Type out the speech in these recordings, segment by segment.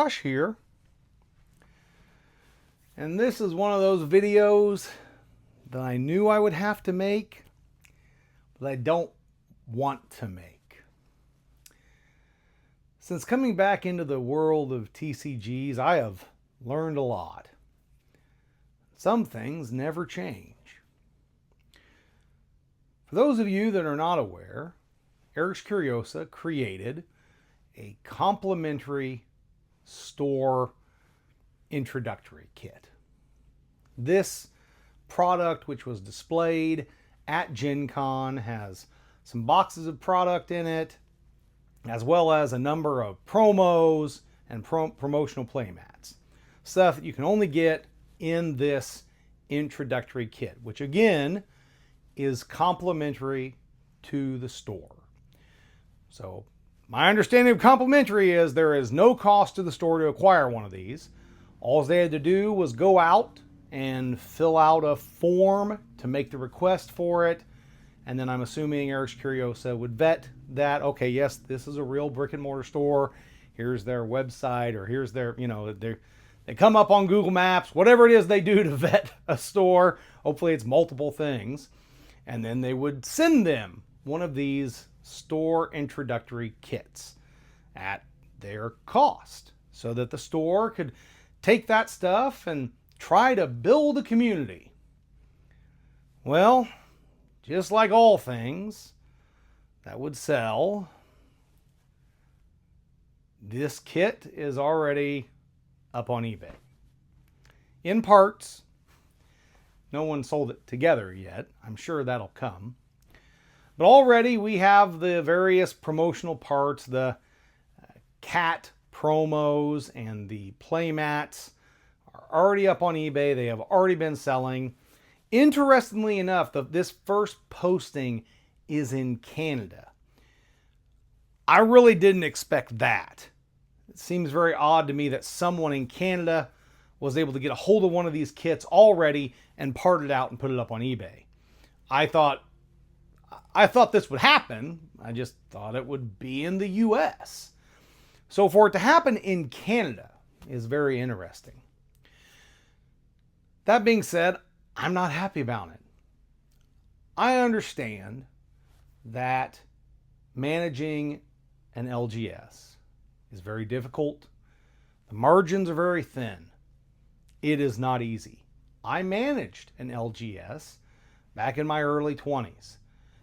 Josh here, and this is one of those videos that I knew I would have to make, but I don't want to make. Since coming back into the world of TCGs, I have learned a lot. Some things never change. For those of you that are not aware, Eric's Curiosa created a complimentary store introductory kit. This product, which was displayed at Gen Con, has some boxes of product in it, as well as a number of promos and promotional playmats. Stuff that you can only get in this introductory kit, which again is complimentary to the store. So my understanding of complimentary is there is no cost to the store to acquire one of these. All they had to do was go out and fill out a form to make the request for it. And then I'm assuming Eric's Curiosa would vet that, okay, yes, this is a real brick and mortar store. Here's their website, or here's their, they come up on Google Maps, whatever it is they do to vet a store. Hopefully it's multiple things. And then they would send them one of these store introductory kits at their cost, so that the store could take that stuff and try to build a community. Well, just like all things that would sell, this kit is already up on eBay. In parts. No one sold it together yet. I'm sure that'll come. But already we have the various promotional parts, the cat promos and the playmats are already up on eBay. They have already been selling. Interestingly enough, this first posting is in Canada. I really didn't expect that. It seems very odd to me that someone in Canada was able to get a hold of one of these kits already and part it out and put it up on eBay. I thought this would happen. I just thought it would be in the US. So for it to happen in Canada is very interesting. That being said, I'm not happy about it. I understand that managing an LGS is very difficult. The margins are very thin. It is not easy. I managed an LGS back in my early 20s,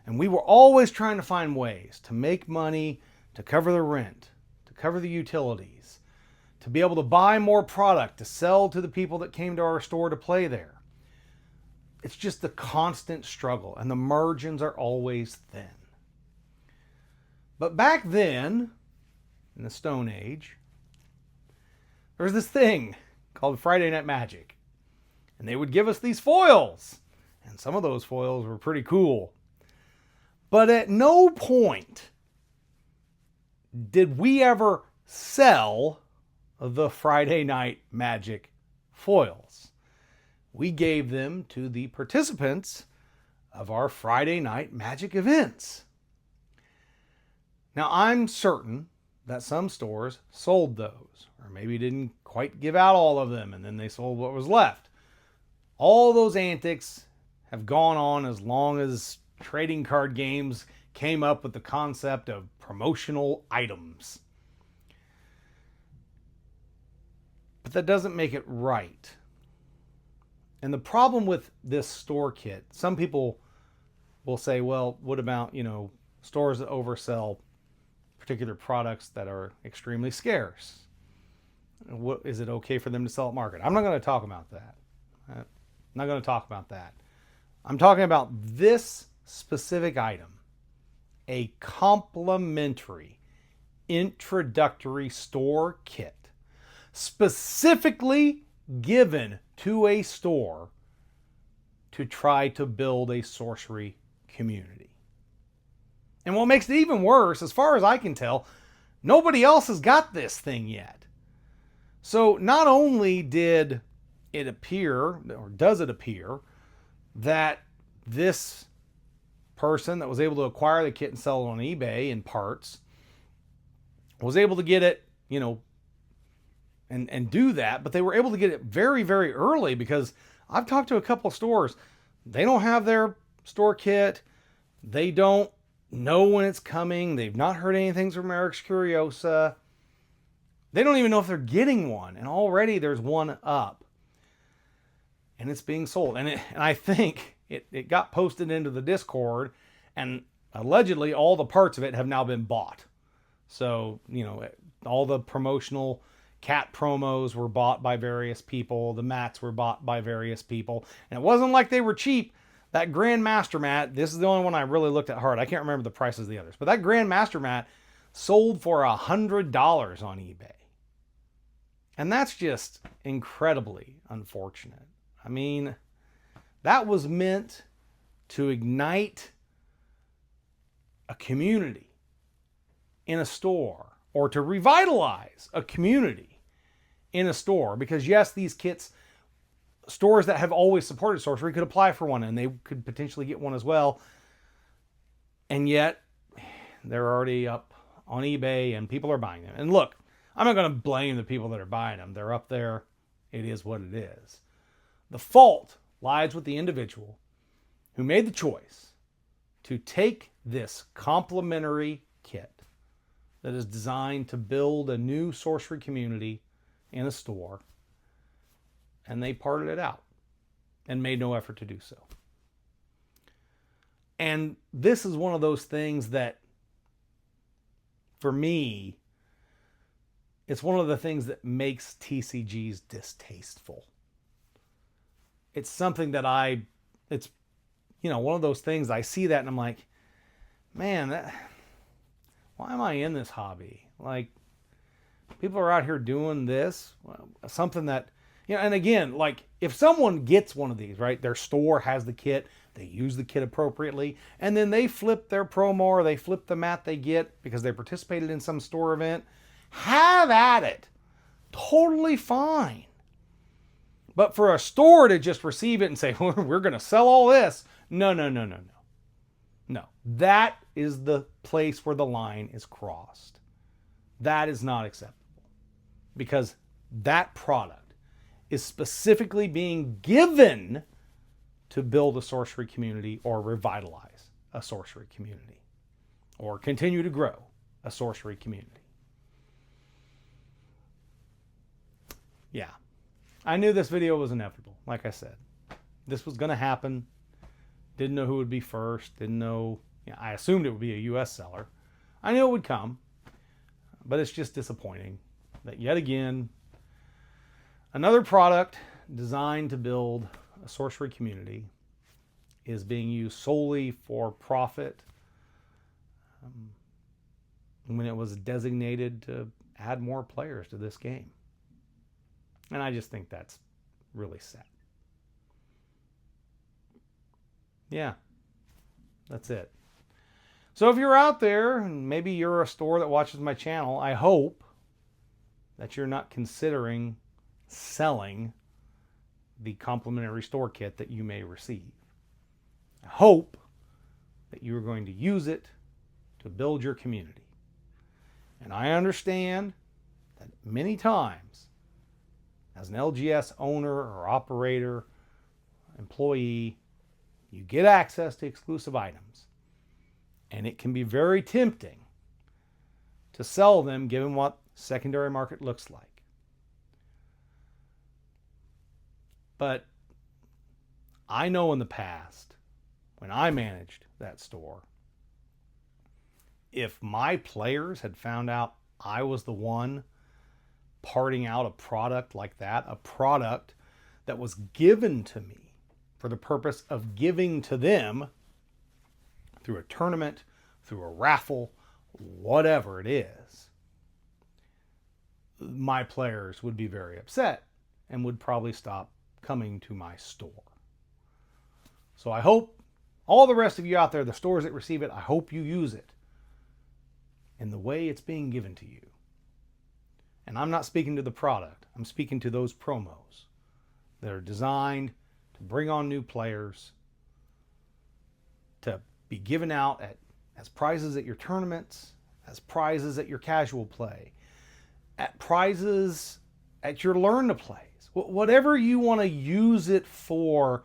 and we were always trying to find ways to make money, to cover the rent, to cover the utilities, to be able to buy more product to sell to the people that came to our store to play there. It's just a constant struggle, and the margins are always thin. But back then, in the Stone Age, there was this thing called Friday Night Magic. And they would give us these foils. And some of those foils were pretty cool. But at no point did we ever sell the Friday Night Magic foils. We gave them to the participants of our Friday Night Magic events. Now, I'm certain that some stores sold those, or maybe didn't quite give out all of them, and then they sold what was left. All those antics have gone on as long as trading card games came up with the concept of promotional items. But that doesn't make it right. And the problem with this store kit, some people will say, well, what about, stores that oversell particular products that are extremely scarce? What, is it okay for them to sell at market? I'm not going to talk about that. I'm not going to talk about that. I'm talking about this specific item, a complimentary introductory store kit, specifically given to a store to try to build a sorcery community. And what makes it even worse, as far as I can tell, nobody else has got this thing yet. So not only did it appear, or does it appear, that this person that was able to acquire the kit and sell it on eBay in parts was able to get it, and do that, but they were able to get it very, very early, because I've talked to a couple of stores. They don't have their store kit. They don't know when it's coming. They've not heard anything from Eric's Curiosa. They don't even know if they're getting one, and already there's one up. And it's being sold. And I think it got posted into the Discord, and allegedly all the parts of it have now been bought. So, you know, all the promotional cat promos were bought by various people. The mats were bought by various people. And it wasn't like they were cheap. That Grandmaster mat, this is the only one I really looked at hard. I can't remember the prices of the others. But that Grandmaster mat sold for $100 on eBay. And that's just incredibly unfortunate. I mean, that was meant to ignite a community in a store, or to revitalize a community in a store. Because yes, these kits, stores that have always supported Sorcery could apply for one, and they could potentially get one as well. And yet, they're already up on eBay and people are buying them. And look, I'm not going to blame the people that are buying them. They're up there. It is what it is. The fault lies with the individual who made the choice to take this complimentary kit that is designed to build a new Sorcery community in a store, and they parted it out and made no effort to do so. And this is one of those things that, for me, it's one of the things that makes TCGs distasteful. It's something that it's, you know, one of those things, I see that and I'm like, man, why am I in this hobby? Like, people are out here doing this, something that, you know, and again, like, if someone gets one of these, right, their store has the kit, they use the kit appropriately, and then they flip their promo, or they flip the mat they get because they participated in some store event, have at it. Totally fine. But for a store to just receive it and say, we're going to sell all this. No. No. That is the place where the line is crossed. That is not acceptable. Because that product is specifically being given to build a Sorcery community, or revitalize a Sorcery community, or continue to grow a Sorcery community. Yeah. I knew this video was inevitable. Like I said, this was going to happen. Didn't know who would be first. Didn't know. You know, I assumed it would be a U.S. seller. I knew it would come. But it's just disappointing that yet again, another product designed to build a Sorcery community is being used solely for profit, when it was designated to add more players to this game. And I just think that's really sad. Yeah, that's it. So if you're out there, and maybe you're a store that watches my channel, I hope that you're not considering selling the complimentary store kit that you may receive. I hope that you're going to use it to build your community. And I understand that many times, as an LGS owner or operator, employee, you get access to exclusive items. And it can be very tempting to sell them given what secondary market looks like. But I know in the past, when I managed that store, if my players had found out I was the one parting out a product like that, a product that was given to me for the purpose of giving to them through a tournament, through a raffle, whatever it is, my players would be very upset and would probably stop coming to my store. So I hope all the rest of you out there, the stores that receive it, I hope you use it in the way it's being given to you. And I'm not speaking to the product. I'm speaking to those promos that are designed to bring on new players, to be given out as prizes at your tournaments, as prizes at your casual play, at prizes at your learn to plays, whatever you want to use it for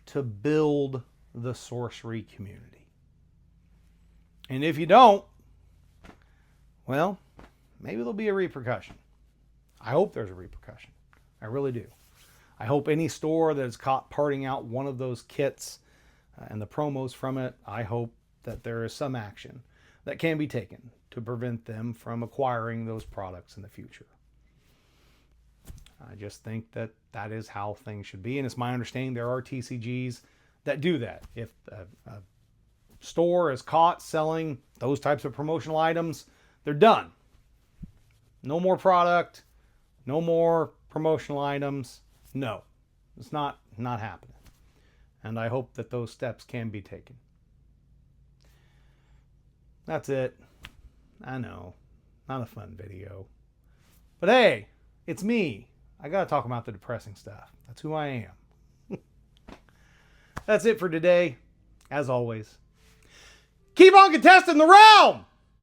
to build the sorcery community. And if you don't, well, maybe there'll be a repercussion. I hope there's a repercussion. I really do. I hope any store that is caught parting out one of those kits and the promos from it, I hope that there is some action that can be taken to prevent them from acquiring those products in the future. I just think that that is how things should be. And it's my understanding there are TCGs that do that. If a store is caught selling those types of promotional items, they're done. No more product, no more promotional items. No, it's not happening. And I hope that those steps can be taken. That's it. I know, not a fun video. But hey, it's me. I gotta talk about the depressing stuff. That's who I am. That's it for today. As always, keep on contesting the realm!